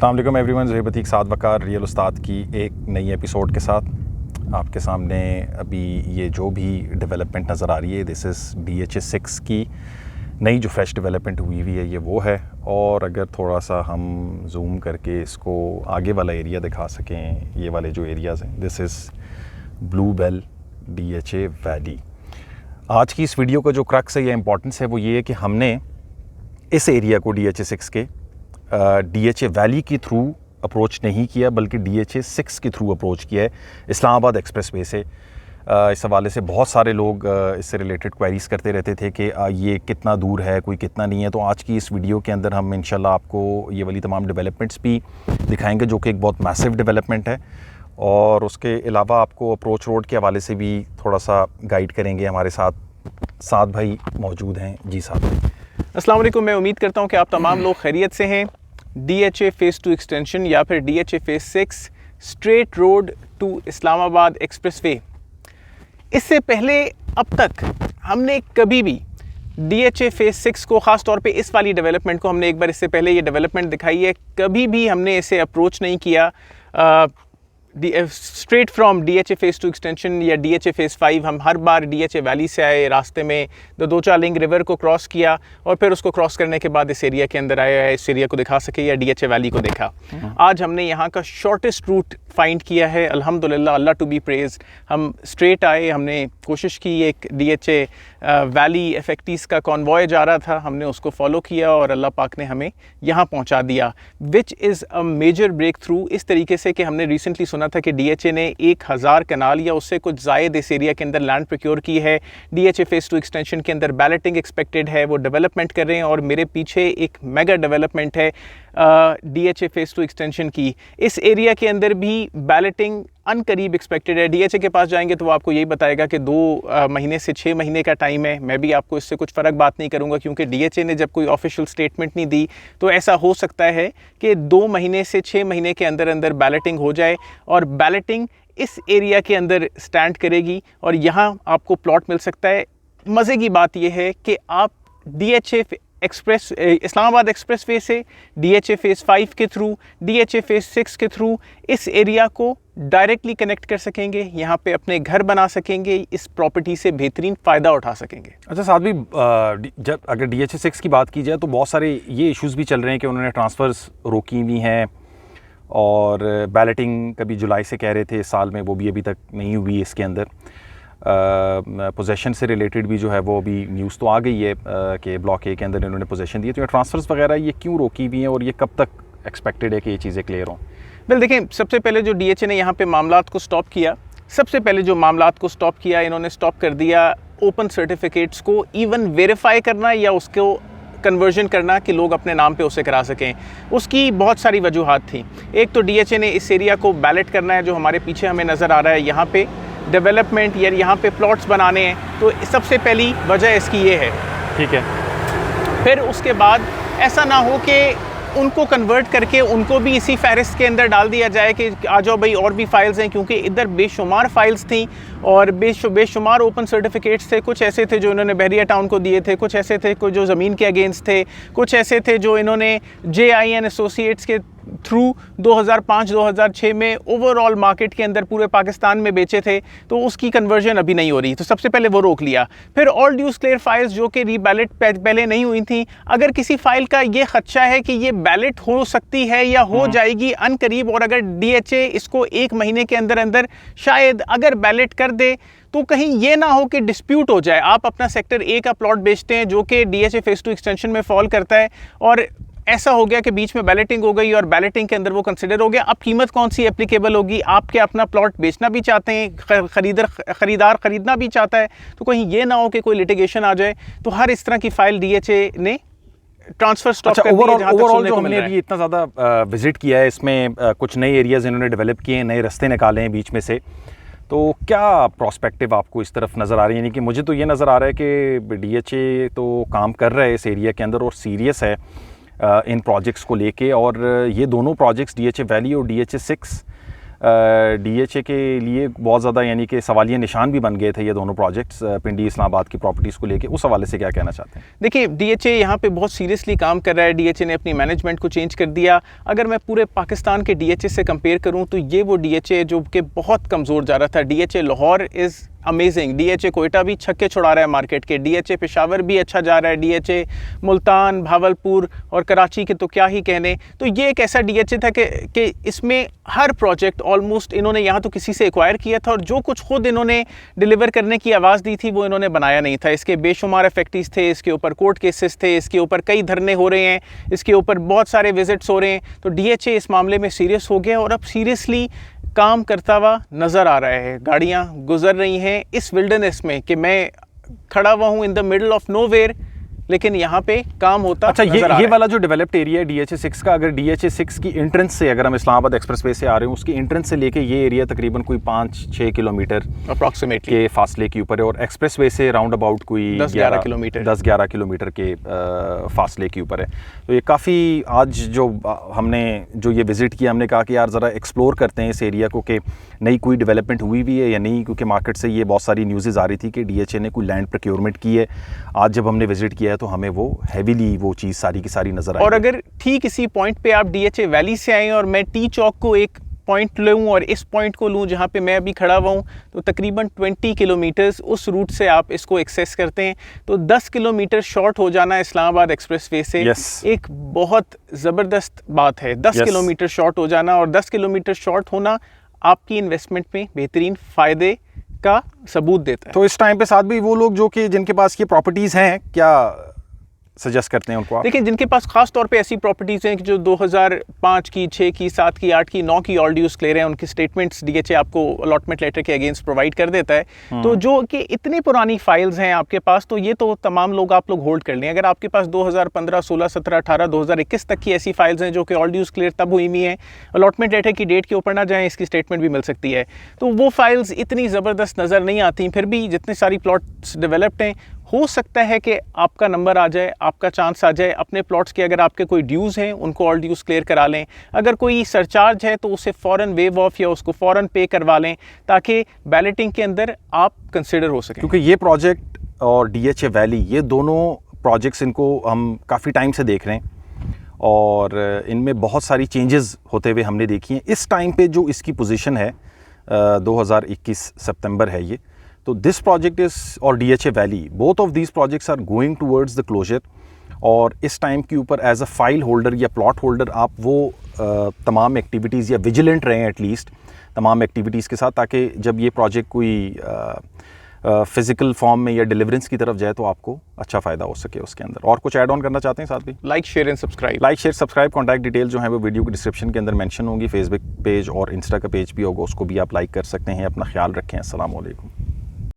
अस्सलाम वालेकुम एवरीवन, ज़ुहैब अतीक साद वकार रियल उस्ताद की एक नई एपिसोड के साथ आपके सामने अभी ये जो भी डेवलपमेंट नज़र आ रही है, दिस इज़ DHA6 की नई जो फ्रेश डेवलपमेंट हुई है ये वो है। और अगर थोड़ा सा हम जूम करके इसको आगे वाला एरिया दिखा सकें, ये वाले जो एरियाज़ हैं, this is blue bell DHA valley. आज की इस वीडियो का जो क्रक्स है या इम्पोर्टेंस है वो ये है कि हमने इस एरिया को DHA6 के DHA वैली के थ्रू अप्रोच नहीं किया, बल्कि DHA6 के थ्रू अप्रोच किया है इस्लामाबाद एक्सप्रेसवे से। इस हवाले से बहुत सारे लोग इससे रिलेटेड क्वेरीज़ करते रहते थे कि ये कितना दूर है, कोई कितना नहीं है। तो आज की इस वीडियो के अंदर हम इंशाल्लाह आपको ये वाली तमाम डेवलपमेंट्स भी दिखाएंगे जो कि एक बहुत मैसिव डेवलपमेंट है, और उसके अलावा आपको अप्रोच रोड के हवाले से भी थोड़ा सा गाइड करेंगे। हमारे साथ साद भाई मौजूद हैं। जी साद भाई। अस्सलाम वालेकुम। मैं उम्मीद करता हूँ कि आप तमाम लोग खैरियत से हैं। DHA फ़ेज़ 2 एक्सटेंशन या फिर DHA phase 6 straight road to Islamabad expressway, इससे पहले अब तक हमने कभी भी DHA फ़ेज़ 6 को, ख़ास तौर पे इस वाली डेवलपमेंट को, हमने एक बार इससे पहले ये डेवलपमेंट दिखाई है, कभी भी हमने इसे अप्रोच नहीं किया। Straight from DHA phase 2 extension या DHA फ़ेज़ 5 हम हर बार DHA वैली से आए, रास्ते में दो चालिंग रिवर को क्रॉस किया और फिर उसको क्रॉस करने के बाद इस एरिया के अंदर आया, इस एरिया को दिखा सके या DHA वैली को देखा। आज हमने यहाँ का शॉर्टेस्ट रूट फाइंड किया है, अल्हम्दुलिल्लाह, अल्लाह टू बी प्रेज्ड। हम स्ट्रेट आए, हमने कोशिश की, एक DHA वैली इफेक्टिस का कॉन्वॉय जा रहा था, हमने उसको फॉलो किया और अल्लाह पाक ने हमें यहाँ पहुँचा दिया, which is a major breakthrough. इस तरीके से कि हमने रिसेंटली सुना था कि DHA ने 1000 कनाल या उससे कुछ ज़ायद इस एरिया के अंदर लैंड प्रोक्योर की है। DHA फ़ेज़ 2 एक्सटेंशन के अंदर बैलेटिंग एक्सपेक्टेड है, वो डेवलपमेंट कर रहे हैं। और मेरे पीछे एक मेगा डेवलपमेंट है DHA फ़ेज़ 2 एक्सटेंशन की। इस एरिया के अंदर भी बैलेटिंग अनकरीब एक्सपेक्टेड है। DHA के पास जाएंगे तो वो आपको यही बताएगा कि 2 महीने से 6 महीने का टाइम है। मैं भी आपको इससे कुछ फ़र्क बात नहीं करूंगा, क्योंकि DHA ने जब कोई ऑफिशियल स्टेटमेंट नहीं दी तो ऐसा हो सकता है कि 2 महीने से 6 महीने के अंदर अंदर बैलेटिंग हो जाए, और बैलेटिंग इस एरिया के अंदर स्टैंड करेगी और यहाँ आपको प्लॉट मिल सकता है। मज़े की बात यह है कि आप DHA एक्सप्रेस इस्लामाबाद एक्सप्रेसवे से DHA फ़ेज़ 5 के थ्रू, DHA फ़ेज़ 6 के थ्रू इस एरिया को डायरेक्टली कनेक्ट कर सकेंगे, यहाँ पे अपने घर बना सकेंगे, इस प्रॉपर्टी से बेहतरीन फ़ायदा उठा सकेंगे। अच्छा साथ भी, जब अगर DHA6 की बात की जाए तो बहुत सारे ये इश्यूज़ भी चल रहे हैं कि उन्होंने ट्रांसफ़र्स रोकी हुई हैं, और बैलेटिंग कभी जुलाई से कह रहे थे इस साल में, वो भी अभी तक नहीं हुई। इसके अंदर पोजेशन से रिलेटेड भी जो है वो अभी न्यूज़ तो आ गई है कि ब्लॉक ए के अंदर इन्होंने पोजेशन दी है। तो ये ट्रांसफ़र्स वगैरह ये क्यों रोकी हुई हैं और ये कब तक एक्सपेक्टेड है कि ये चीज़ें क्लियर हों? वेल देखें, सबसे पहले जो DHA ने यहाँ पे मामलात को स्टॉप किया, सबसे पहले जो मामलात को स्टॉप किया, इन्होंने स्टॉप कर दिया ओपन सर्टिफिकेट्स को इवन वेरीफाई करना या उसको कन्वर्जन करना कि लोग अपने नाम पे उसे करा सकें। उसकी बहुत सारी वजूहात थी। एक तो DHA ने इस एरिया को बैलेट करना है, जो हमारे पीछे हमें नज़र आ रहा है, यहाँ पे डेवलपमेंट या यहाँ पे प्लॉट्स बनाने हैं, तो सबसे पहली वजह इसकी ये है। ठीक है, फिर उसके बाद ऐसा ना हो कि उनको कन्वर्ट करके उनको भी इसी फहरिस्त के अंदर डाल दिया जाए कि आ जाओ भाई और भी फाइल्स हैं, क्योंकि इधर बेशुमार फाइल्स थी और बेशुमार ओपन सर्टिफिकेट्स थे। कुछ ऐसे थे जो इन्होंने बहरिया टाउन को दिए थे, कुछ ऐसे थे जो ज़मीन के अगेंस्ट थे, कुछ ऐसे थे जो इन्होंने JIN एसोसिएट्स के थ्रू 2005-2006 में ओवरऑल मार्केट के अंदर पूरे पाकिस्तान में बेचे थे, तो उसकी कन्वर्जन अभी नहीं हो रही। तो सबसे पहले वो रोक लिया। फिर ऑल ड्यूज क्लियर फाइल्स जो कि रीबैलेट पहले नहीं हुई थी, अगर किसी फाइल का ये खदशा है कि ये बैलेट हो सकती है या हो जाएगी अनकरीब, और अगर DHA इसको 1 महीने के अंदर अंदर शायद अगर बैलेट कर दे तो कहीं ये ना हो कि डिस्प्यूट हो जाए। आप अपना सेक्टर A का प्लॉट बेचते हैं जो कि DHA फ़ेज़ 2 एक्सटेंशन में फॉल करता है, और ऐसा हो गया कि बीच में बैलेटिंग हो गई और बैलेटिंग के अंदर वो कंसिडर हो गया। अब कीमत कौन सी एप्लीकेबल होगी? आप क्या अपना प्लॉट बेचना भी चाहते हैं, खरीदार खरीदना भी चाहता है, तो कहीं ये ना हो कि कोई लिटिगेशन आ जाए। तो हर इस तरह की फाइल DHA ने ट्रांसफर स्टॉप कर दी है। ओवरऑल जो हमने अभी इतना ज़्यादा विजिट किया है, इसमें कुछ नए एरियाज़ इन्होंने डेवलप किए हैं, नए रास्ते निकाले हैं बीच में से, तो क्या प्रोस्पेक्टिव आपको इस तरफ नज़र आ रही है? यानी कि मुझे तो ये नज़र आ रहा है कि DHA तो काम कर रहा है इस एरिया के अंदर और सीरियस है इन प्रोजेक्ट्स को लेके, और ये दोनों प्रोजेक्ट्स DHA वैली और DHA6 DHA के लिए बहुत ज़्यादा यानी कि सवालिया निशान भी बन गए थे ये दोनों प्रोजेक्ट्स पिंडी इस्लामाबाद की प्रॉपर्टीज़ को लेके, उस हवाले से क्या कहना चाहते हैं? देखिए, DHA यहाँ पे बहुत सीरियसली काम कर रहा है। DHA ने अपनी मैनेजमेंट को चेंज कर दिया। अगर मैं पूरे पाकिस्तान के DHA से कंपेयर करूँ तो ये वो DHA जो कि बहुत कमज़ोर जा रहा था। DHA Lahore is amazing, DHA Quetta भी छक्के छुड़ा रहा है मार्केट के, DHA पेशावर भी अच्छा जा रहा है, DHA मुल्तान, भावलपुर और कराची के तो क्या ही कहने। तो ये एक ऐसा DHA था कि इसमें हर प्रोजेक्ट ऑलमोस्ट इन्होंने यहाँ तो किसी से एक्वायर किया था, और जो कुछ खुद इन्होंने डिलीवर करने की आवाज़ दी थी वो इन्होंने बनाया नहीं था। इसके बेशुमार इफेक्टिव्स थे, इसके ऊपर कोर्ट केसेस थे, इसके ऊपर कई धरने हो रहे हैं, इसके ऊपर बहुत सारे विजिट्स हो रहे हैं। तो DHA इस मामले में सीरियस हो गया और अब सीरियसली काम करता हुआ नज़र आ रहा है। गाड़ियाँ गुजर रही हैं इस विल्डरनेस में कि मैं खड़ा हुआ हूँ in the middle of nowhere, लेकिन यहाँ पे काम होता अच्छा, नजर आ ये रहा वाला जो डेवलप्ड एरिया है DHA 6 का, अगर DHA 6 की एंट्रेंस से, अगर हम इस्लामाबाद एक्सप्रेसवे से आ रहे हैं, उसकी एंट्रेंस से लेके ये एरिया तकरीबन कोई 5-6 किलोमीटर अप्रॉक्सीमेटली के फासले के ऊपर है, और एक्सप्रेसवे से राउंड अबाउट कोई 10-11 किलोमीटर 10-11 किलोमीटर के फासले के ऊपर है। तो ये काफ़ी, आज जो हमने जो ये विज़िट किया, हमने कहा कि यार ज़रा एक्सप्लोर करते हैं इस एरिया को कि नई कोई डेवलपमेंट हुई भी है या नहीं, क्योंकि मार्केट से ये बहुत सारी न्यूज़ेज़ आ रही थी कि DHA ने कोई लैंड प्रोक्योरमेंट की है। आज जब हमने विज़िट किया है तो हमें वो हेवीली वो चीज़ सारी की सारी नज़र आई। और अगर ठीक इसी पॉइंट पे आप DHA वैली से आएँ और मैं टी चौक को एक पॉइंट लूँ और इस पॉइंट को लूँ जहाँ पे मैं अभी खड़ा हुआ हूँ, तो तकरीबन 20 किलोमीटर्स उस रूट से आप इसको एक्सेस करते हैं। तो 10 किलोमीटर शॉर्ट हो जाना इस्लामाबाद एक्सप्रेसवे से एक बहुत ज़बरदस्त बात है। 10 किलोमीटर शॉर्ट हो जाना, और 10 किलोमीटर शॉर्ट होना आपकी इन्वेस्टमेंट में बेहतरीन फ़ायदे का सबूत देता है। तो इस टाइम पे साथ भी वो लोग जो कि जिनके पास ये प्रॉपर्टीज़ हैं, क्या सजेस्ट करते हैं उनको आप? देखिए, जिनके पास खास तौर पे ऐसी प्रॉपर्टीज़ हैं कि जो 2005 की, 6 की, 7 की, 8 की, 9 की ऑल ड्यूज क्लियर हैं, उनकी स्टेटमेंट्स DHA आपको अलॉटमेंट लेटर के अगेंस्ट प्रोवाइड कर देता है। तो जो कि इतनी पुरानी फाइल्स हैं आपके पास, तो ये तो तमाम लोग आप लोग होल्ड कर लें। अगर आपके पास 2015, 16, 17, 18, 2021 तक की ऐसी फाइल्स हैं जो कि ऑल ड्यूज क्लियर तब हुई हुई हैं, अलॉटमेंट लेटर की डेट के ऊपर ना जाएँ, इसकी स्टेटमेंट भी मिल सकती है। तो वो फाइल्स इतनी ज़बरदस्त नज़र नहीं आती। फिर भी जितनी सारी प्लॉट्स डेवलप्ड हैं, हो सकता है कि आपका नंबर आ जाए, आपका चांस आ जाए। अपने प्लॉट्स के अगर आपके कोई ड्यूज़ हैं उनको ऑल ड्यूज़ क्लियर करा लें। अगर कोई सरचार्ज है तो उसे फ़ौरन वेव ऑफ या उसको फ़ौरन पे करवा लें, ताकि बैलेटिंग के अंदर आप कंसिडर हो सकें। क्योंकि ये प्रोजेक्ट और DHA वैली, ये दोनों प्रोजेक्ट्स इनको हम काफ़ी टाइम से देख रहे हैं और इनमें बहुत सारी चेंजेस होते हुए हमने देखी हैं। इस टाइम पे जो इसकी पोजीशन है 2021 सितंबर है ये, तो दिस प्रोजेक्ट इज़ और DHA valley, both of these projects are going towards the closure. और इस टाइम के ऊपर एज अ फाइल होल्डर या प्लॉट होल्डर आप वो तमाम एक्टिविटीज़ या विजिलेंट रहें एटलीस्ट तमाम एक्टिविटीज़ के साथ, ताकि जब ये प्रोजेक्ट कोई फिज़िकल फॉर्म में या डिलीवरेंस की तरफ जाए तो आपको अच्छा फ़ायदा हो सके उसके अंदर। और कुछ ऐड ऑन करना चाहते हैं साथ भी? Like share and subscribe. Like share subscribe, contact detail जो है वो वीडियो के डिस्क्रिप्शन के अंदर मेंशन होंगी। फेसबुक पेज और इंस्टा का पेज भी होगा, उसको भी आप लाइक कर सकते हैं। अपना ख्याल रखें। अस्सलाम वालेकुम।